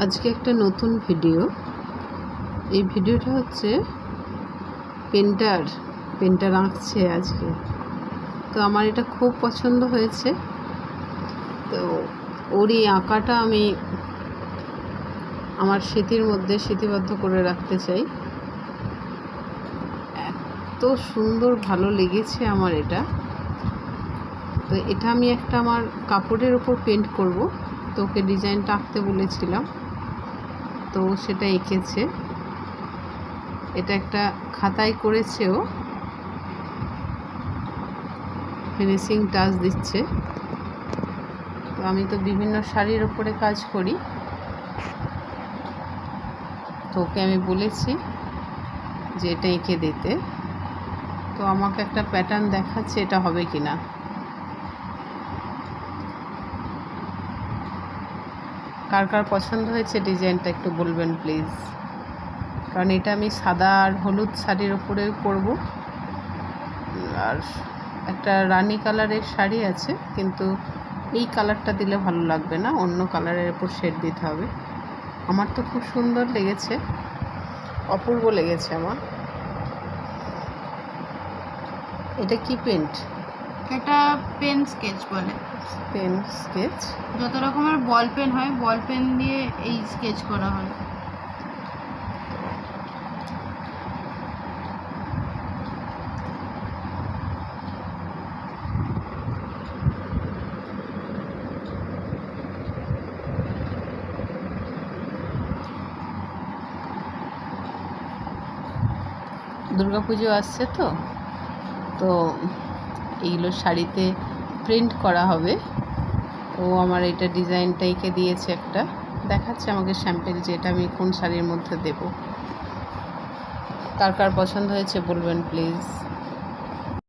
আজকে একটা নতুন ভিডিও। এই ভিডিওটা হচ্ছে পেন্টার আঁকছে আজকে। তো আমার এটা খুব পছন্দ হয়েছে, তো ওর এই আঁকাটা আমি আমার স্মৃতির মধ্যে স্মৃতিবদ্ধ করে রাখতে চাই। এত সুন্দর ভালো লেগেছে আমার এটা। তো এটা আমি একটা আমার কাপড়ের ওপর পেন্ট করব, তো ওকে ডিজাইনটা আঁকতে বলেছিলাম, তো সেটা এঁকেছে। এটা একটা খাতায় করেছেও, ফিনিশিং টাচ দিচ্ছে। তো আমি তো বিভিন্ন শাড়ির ওপরে কাজ করি, তো ওকে আমি বলেছি যে এটা এঁকে দিতে। তো আমাকে একটা প্যাটার্ন দেখাচ্ছে, এটা হবে কি না। কার কার পছন্দ হয়েছে ডিজাইনটা একটু বলবেন প্লিজ, কারণ এটা আমি সাদা আর হলুদ শাড়ির ওপরে করব। আর একটা রানী কালারের শাড়ি আছে, কিন্তু এই কালারটা দিলে ভালো লাগবে না, অন্য কালারের ওপর শেড দিতে হবে। আমার তো খুব সুন্দর লেগেছে, অপূর্ব লেগেছে আমার। এটা কি পেন্ট? এটা পেন স্কেচ বলে। Pen sketch. যত রকমের বল পেন হয়, বল পেন দিয়ে এই স্কেচ করা হয়। দুর্গাপুজো আসছে, তো এইগুলো শাড়িতে প্রিন্ট করা হবে। তো আমার এটা ডিজাইনটা এঁকে দিয়েছে, একটা দেখাচ্ছে আমাকে স্যাম্পেল, যে এটা আমি কোন শাড়ির মধ্যে দেব। কার কার পছন্দ হয়েছে বলবেন প্লিজ।